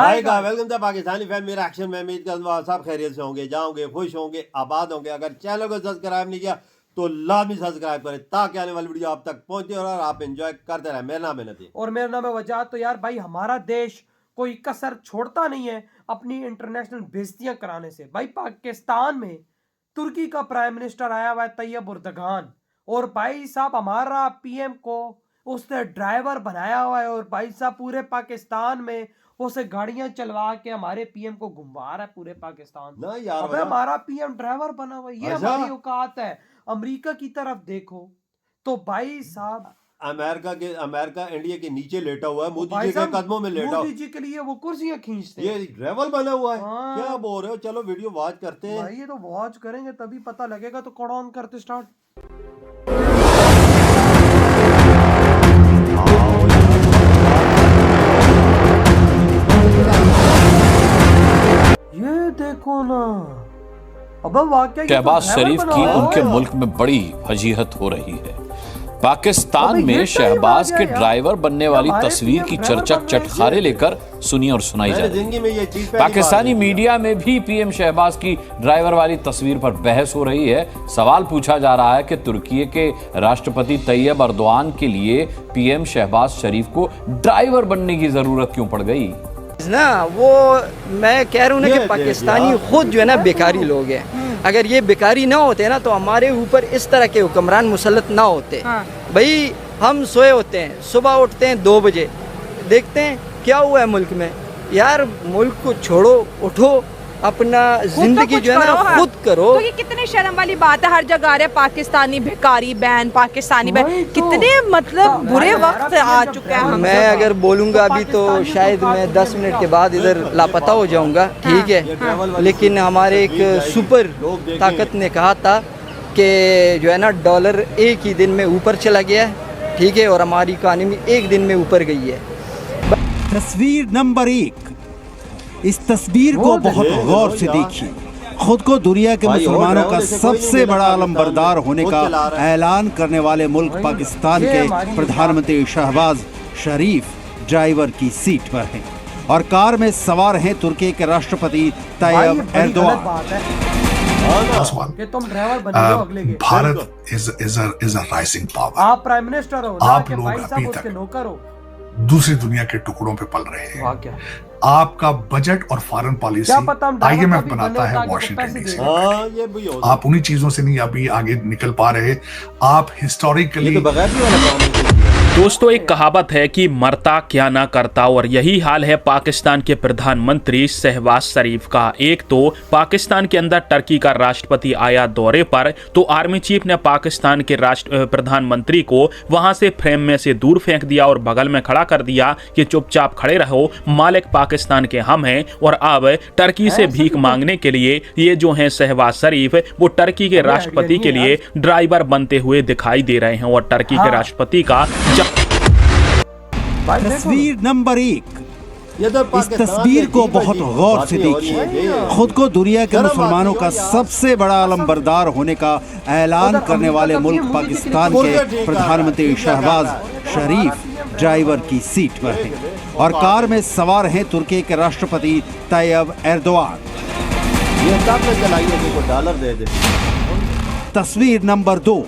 आएगा। Welcome to Pakistani family reaction में। उम्मीद करता हूं सब खैरियत से होंगे, जाओगे, खुश होंगे, आबाद होंगे। अगर चैनल को सब्सक्राइब नहीं किया तो लाजमी सब्सक्राइब करें ताकि आने वाली वीडियो आप तक पहुंचे और आप एंजॉय करते रहें। मेरा नाम है नतीन और मेरा नाम है वजाहत। तो यार भाई, हमारा देश कोई कसर छोड़ता नहीं है अपनी इंटरनेशनल बेइज्जतियां कराने से। भाई पाकिस्तान में तुर्की का प्राइम मिनिस्टर आया हुआ है तैयब एर्दोगान, और भाई साहब हमारा पीएम को उसने ड्राइवर बनाया हुआ है, और भाई साहब पूरे पाकिस्तान में उसे गाड़ियां चलवा के हमारे पीएम को घुमा रहा है पूरे पाकिस्तान ना यार। अबे हमारा पीएम ड्राइवर बना हुआ है, ये अच्छा? हमारी औकात है। अमेरिका की तरफ देखो तो भाई साहब अमेरिका इंडिया के नीचे लेटा हुआ है, मोदी भाई जी के साहब, कदमों में लेटा। मोदी जी के लिए वो कुर्सियां खींचते हैं। ये ड्राइवर बना हुआ है। हाँ। क्या बोल रहे हो? चलो वीडियो वॉच करते हैं। भाई ये तो वॉच करेंगे तभी पता लगेगा। तो कौन ऑन करते स्टार्ट। ये देखो ना, अबे वाकई शहबाज शरीफ की उनके मुल्क में बड़ी फजीहत हो रही है। पाकिस्तान में शहबाज के ड्राइवर बनने वाली तस्वीर की चर्चा चटखारे लेकर सुनी और सुनाई जा रही है। पाकिस्तानी मीडिया में भी पीएम शहबाज की ड्राइवर वाली तस्वीर पर बहस हो रही है। सवाल पूछा जा रहा है कि तुर्की के राष्ट्रपति तैयब एर्दोगान के लिए पीएम शहबाज शरीफ को ड्राइवर बनने की जरूरत क्यों पड़ गई ना। वो मैं कह रहा हूँ ना कि पाकिस्तानी खुद जो है ना बेकारी लोग हैं। अगर ये बेकारी ना होते ना तो हमारे ऊपर इस तरह के हुक्मरान मुसल्लत ना होते। भाई हम सोए होते हैं, सुबह उठते हैं 2 बजे, देखते हैं क्या हुआ है मुल्क में। यार मुल्क को छोड़ो, उठो, अपना जिंदगी जो है ना खुद करो। तो ये कितनी शर्म वाली बात है, हर जगह आ रहे पाकिस्तानी भिखारी बहन, पाकिस्तानी बहन। कितने मतलब बुरे वक्त आ चुका है। मैं अगर बोलूँगा अभी तो शायद मैं 10 मिनट के बाद इधर लापता हो जाऊँगा, ठीक है। लेकिन हमारे एक सुपर ताकत ने कहा था कि जो है ना डॉलर एक ही दिन में ऊपर चला गया है, ठीक है, और हमारी इकानमी एक दिन में ऊपर गई है। तस्वीर नंबर 1। इस तस्वीर को बहुत गौर से देखिए। खुद को दुनिया के मुसलमानों का सबसे बड़ा अलमबरदार होने का ऐलान करने वाले मुल्क पाकिस्तान के प्रधानमंत्री शहबाज शरीफ ड्राइवर की सीट पर हैं और कार में सवार हैं तुर्की के राष्ट्रपति तैयब एर्दोगान। कि तुम ड्राइवर बने हो अगले के। Bharat is a rising power। आप प्राइम मिनिस्टर हो, आप लोग भाई साहब अभी उसके तक नौकर हो, दूसरी दुनिया के टुकड़ों पे पल रहे हैं। क्या? आपका बजट और फॉरेन पॉलिसी IMF बनाता है वॉशिंगटन डीसी। आप उन्हीं चीजों से नहीं अभी आगे निकल पा रहे। आप हिस्टोरिकली दोस्तों, एक कहावत है कि मरता क्या ना करता, और यही हाल है पाकिस्तान के प्रधानमंत्री शहबाज शरीफ का। एक तो पाकिस्तान के अंदर टर्की का राष्ट्रपति आया दौरे पर, तो आर्मी चीफ ने पाकिस्तान के प्रधानमंत्री को वहां से फ्रेम में से दूर फेंक दिया और बगल में खड़ा कर दिया कि चुपचाप खड़े रहो, मालिक पाकिस्तान के हम हैं। और अब टर्की से भीख मांगने के लिए ये जो हैं शहबाज शरीफ, वो टर्की के राष्ट्रपति के लिए ड्राइवर बनते हुए दिखाई दे रहे हैं। और टर्की के राष्ट्रपति का तस्वीर नंबर 1। इस तस्वीर को बहुत गौर से देखिए। खुद को दुनिया के मुसलमानों का सबसे बड़ा अलमबरदार होने का ऐलान करने वाले मुल्क पाकिस्तान के प्रधानमंत्री शहबाज शरीफ ड्राइवर की सीट पर हैं और कार में सवार हैं तुर्की के राष्ट्रपति तैयब एर्दोगान। डॉलर दे दे। तस्वीर नंबर 2।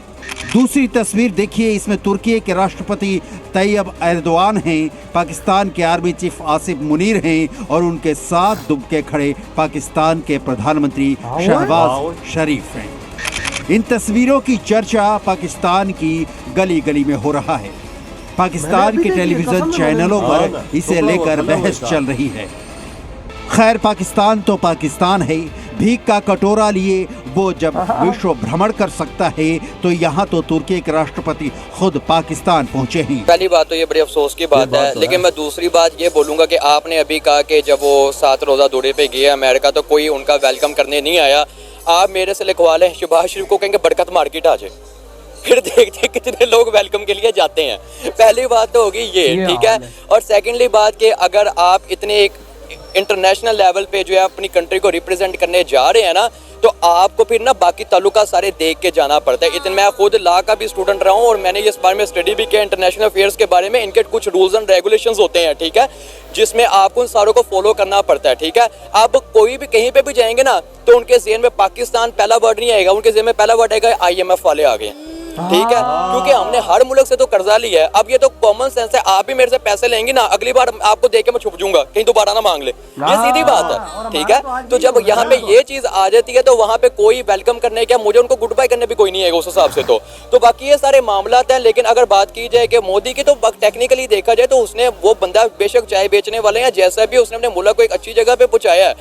दूसरी तस्वीर देखिए। इसमें तुर्की के राष्ट्रपति तैयब एर्दोगान हैं, पाकिस्तान के आर्मी चीफ आसिफ मुनीर हैं और उनके साथ दुबके खड़े पाकिस्तान के प्रधानमंत्री शहबाज शरीफ हैं। इन तस्वीरों की चर्चा पाकिस्तान की गली गली में हो रहा है। पाकिस्तान के टेलीविजन चैनलों पर इसे लेकर बहस चल रही है। खैर, पाकिस्तान तो पाकिस्तान है। भीख का कटोरा लिए वो जब विश्व भ्रमण कर सकता है तो यहाँ तो तुर्की के राष्ट्रपति खुद पाकिस्तान पहुँचे हैं। पहली बात तो ये बड़ी अफसोस की बात है, लेकिन मैं दूसरी बात ये बोलूँगा कि आपने अभी कहा कि जब वो 7 रोज़ा दौरे पे गए अमेरिका तो कोई उनका वेलकम करने नहीं आया। आप मेरे से लिखवा लें शहबाज शरीफ को, कहेंगे बरकत मार्केट आ जाए, फिर देखते कितने लोग वेलकम के लिए जाते हैं। पहली बात तो होगी ये, ठीक है। और सेकेंडली बात कि अगर आप इतने एक इंटरनेशनल लेवल पे जो है अपनी कंट्री को रिप्रेजेंट करने जा रहे हैं ना, तो आपको फिर ना बाकी ताल्लुका सारे देख के जाना पड़ता है। इतने मैं खुद लॉ का भी स्टूडेंट रहा हूँ और मैंने इस बारे में स्टडी भी किया इंटरनेशनल अफेयर्स के बारे में। इनके कुछ रूल्स एंड रेगुलेशंस होते हैं, ठीक है, जिसमें आपको उन सारों को फॉलो करना पड़ता है, ठीक है। अब कोई भी कहीं पे भी जाएंगे ना तो उनके ज़हन में पाकिस्तान पहला वर्ड नहीं आएगा, उनके ज़हन में पहला वर्ड आएगा IMF वाले आ गए, ठीक है, क्योंकि हमने हर मुल्क से तो कर्जा लिया है। अब ये तो कॉमन सेंस है, आप भी मेरे से पैसे लेंगे ना, अगली बार आपको देख के मैं छुप जाऊंगा, कहीं दोबारा ना मांग ले, ये सीधी बात है, ठीक है। तो जब यहाँ पे ये चीज आ जाती है तो वहाँ पे कोई वेलकम करने क्या, मुझे उनको गुड बाय करने भी कोई नहीं आएगा उस हिसाब से। तो बाकी ये सारे मामला हैं। लेकिन अगर बात की जाए कि मोदी की, तो टेक्निकली देखा जाए तो उसने, वो बंदा बेशक चाय बेचने वाले हैं, जैसा भी उसने अपने मुल्क को एक अच्छी जगह पे पहुंचाया है,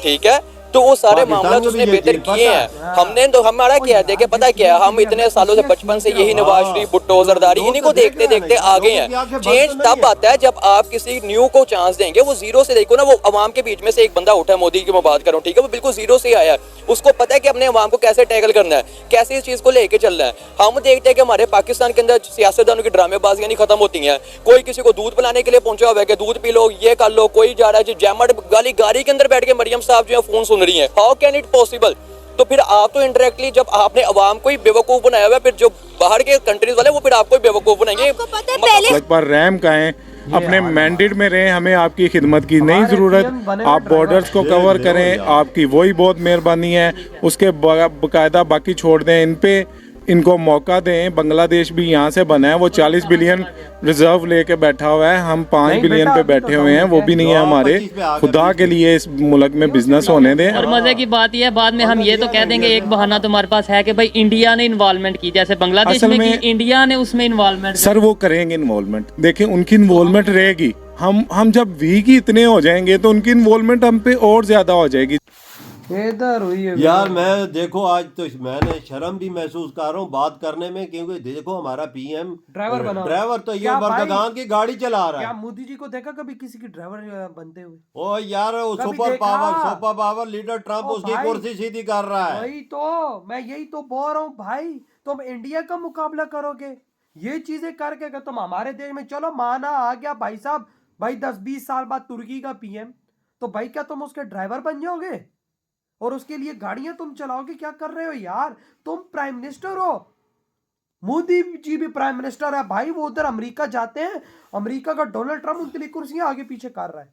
ठीक है, तो वो सारे मामला उसने बेहतर किए हैं। हमने तो हमारा क्या है, देखे पता क्या है, हम इतने सालों से बचपन से यही नवाज शरीफ, भुट्टो, जरदारी, इन्हीं को देखते देखते आगे हैं। चेंज तब आता है जब आप किसी न्यू को चांस देंगे। वो जीरो से, देखो ना, वो अवाम के बीच में से एक बंदा उठा है, मोदी की मैं बात करूं, ठीक है, वो बिल्कुल जीरो से आया है, उसको पता है कि अपने अवाम को कैसे टैकल करना है, कैसे इस चीज को लेके चलना है। हम देखते हैं कि हमारे पाकिस्तान के अंदर सियासतदानों की ड्रामेबाजियां नहीं खत्म होती हैं। कोई किसी को दूध पिलाने के लिए पहुंचा हुआ है कि दूध पी लो, ये कर लो, कोई जा रहा है जैमड गाड़ी के अंदर बैठ के मरियम साहब जो है फोन सुन रही है, हाउ कैन इट पॉसिबल। तो फिर आप तो इनडायरेक्टली, जब आपने अवाम को ही बेवकूफ बनाया हुआ है, फिर जो बाहर के कंट्रीज वाले वो फिर आपको ही बेवकूफ बनाएंगे। पहले पर रैम का है, अपने मैंडेट में रहे, हमें आपकी खिदमत की नहीं ज़रूरत, आप बॉर्डर्स को कवर करें, आपकी वही बहुत मेहरबानी है। उसके बाकायदा बाकी छोड़ दें, इन पे इनको मौका दें। बांग्लादेश भी यहाँ से बना है, वो 40 बिलियन रिजर्व लेके बैठा हुआ है, हम 5 बिलियन पे बैठे हुए हैं, वो भी नहीं है हमारे। खुदा के लिए इस मुल्क में बिजनेस होने दें। और मजे की बात यह है, बाद में हम ये तो कह देंगे एक बहाना तुम्हारे पास है कि भाई इंडिया ने इन्वॉल्वमेंट की, जैसे बांग्लादेश में की, इंडिया ने उसमें इन्वॉल्वमेंट। सर वो करेंगे इन्वॉल्वमेंट, देखिए उनकी इन्वॉल्वमेंट रहेगी। हम जब वीक ही इतने हो जाएंगे तो उनकी इन्वॉल्वमेंट हम पे और ज्यादा हो जाएगी। इधर हुई है यार, मैं देखो आज तो मैंने शर्म भी महसूस कर रहा हूँ बात करने में, क्योंकि देखो हमारा PM ड्राइवर तो ये बरदगान की गाड़ी चला रहा है। क्या मोदी जी को देखा कभी किसी की ड्राइवर बनते हुए? ओ यार, सुपर पावर लीडर ट्रम्प उसकी कुर्सी सीधी कर रहा है। वही तो मैं यही तो बोल रहा हूँ भाई, तुम इंडिया का मुकाबला करोगे ये चीजें करके, कि तुम हमारे देश में, चलो माना आ गया भाई साहब, भाई 10-20 साल बाद तुर्की का PM, तो भाई क्या तुम उसके ड्राइवर बन जाओगे और उसके लिए गाड़ियां तुम चलाओगे? क्या कर रहे हो यार, तुम प्राइम मिनिस्टर हो, मोदी जी भी प्राइम मिनिस्टर है भाई, वो उधर अमेरिका जाते हैं, अमेरिका का डोनाल्ड ट्रम्प उनके लिए कुर्सियां आगे पीछे कर रहा है।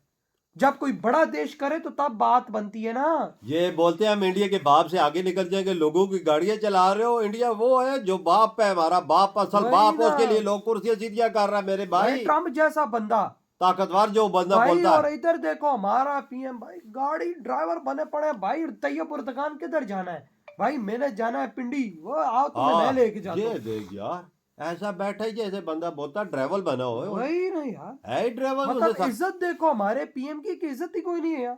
जब कोई बड़ा देश करे तो तब बात बनती है ना। ये बोलते हैं हम इंडिया के बाप से आगे निकल जाएंगे, लोगों की गाड़ियां चला रहे हो। इंडिया वो है जो बाप है, हमारा बाप, असल बाप, उसके लिए लोग कुर्सियां सीधियां कर रहा है मेरे भाई। ट्रम्प जैसा बंदा, ताकतवर जो बंदा बोलता है। और इधर देखो हमारा PM भाई गाड़ी ड्राइवर बने पड़े भाई। तैयब उर्दगान किधर जाना है भाई? मैंने जाना है पिंडी, वो आओ तुम्हें मैं लेके जाता हूं। ये देख यार, ऐसा बैठा ही जैसे बंदा बोलता ड्राइवर बना हो। वही ना यार, है ड्राइवर। मतलब इज्जत देखो हमारे PM की इज्जत ही कोई नहीं है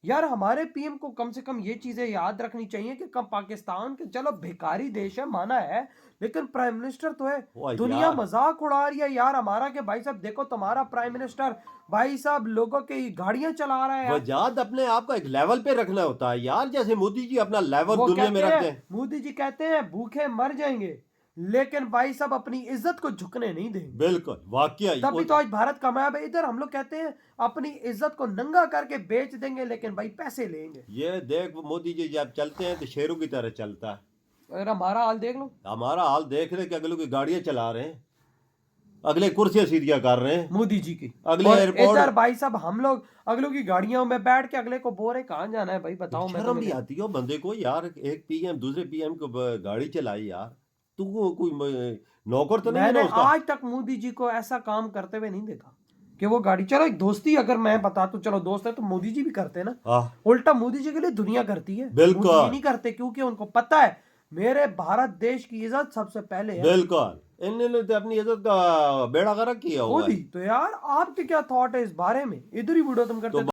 यार। हमारे PM को कम से कम ये चीजें याद रखनी चाहिए कि कम पाकिस्तान के, चलो भिखारी देश है माना है, लेकिन प्राइम मिनिस्टर तो है। दुनिया मजाक उड़ा रही है यार हमारा, के भाई साहब देखो तुम्हारा प्राइम मिनिस्टर भाई साहब लोगों की गाड़ियां चला रहा है। वजाद अपने आप को एक लेवल पे रखना होता है यार, जैसे मोदी जी अपना लेवल दुनिया में रखते हैं। मोदी जी कहते हैं भूखे मर जाएंगे, लेकिन भाई साहब अपनी इज्जत को झुकने नहीं देंगे। बिल्कुल, वाकई तभी तो आज भारत कामयाब है। इधर हम लोग कहते हैं अपनी इज्जत को नंगा करके बेच देंगे, लेकिन भाई पैसे लेंगे। ये देख, मोदी जी जब चलते हैं तो शेरों की तरह चलता है। अगर हमारा हाल देख लो, हमारा हाल देख रहे कि अगलों की गाड़ियां चला रहे हैं, अगले कुर्सियां सीधियां कर रहे हैं मोदी जी की, अगले एयरपोर्ट। इधर भाई साहब हम लोग अगलों की गाड़ियों में बैठ के अगले को बोल रहे कहाँ जाना है भाई बताओ। शर्म भी आती है बंदे को यार, एक PM दूसरे PM को गाड़ी चलाई यार, तू कोई नौकर तो नहीं है ना उसका? आज तक मोदी जी को ऐसा काम करते हुए नहीं देखा कि वो गाड़ी, चलो एक दोस्ती अगर मैं बता तो चलो दोस्त है तो मोदी जी भी करते हैं ना, उल्टा मोदी जी के लिए दुनिया करती है। बिल्कुल नहीं करते क्योंकि उनको पता है मेरे भारत देश की इज्जत सबसे पहले है। बिल्कुल, इन्होंने तो अपनी इज्जत का बेड़ा गर्क किया हुआ है। तो यार आपके क्या थॉट है इस बारे में? इधर ही वीडियो तुम करते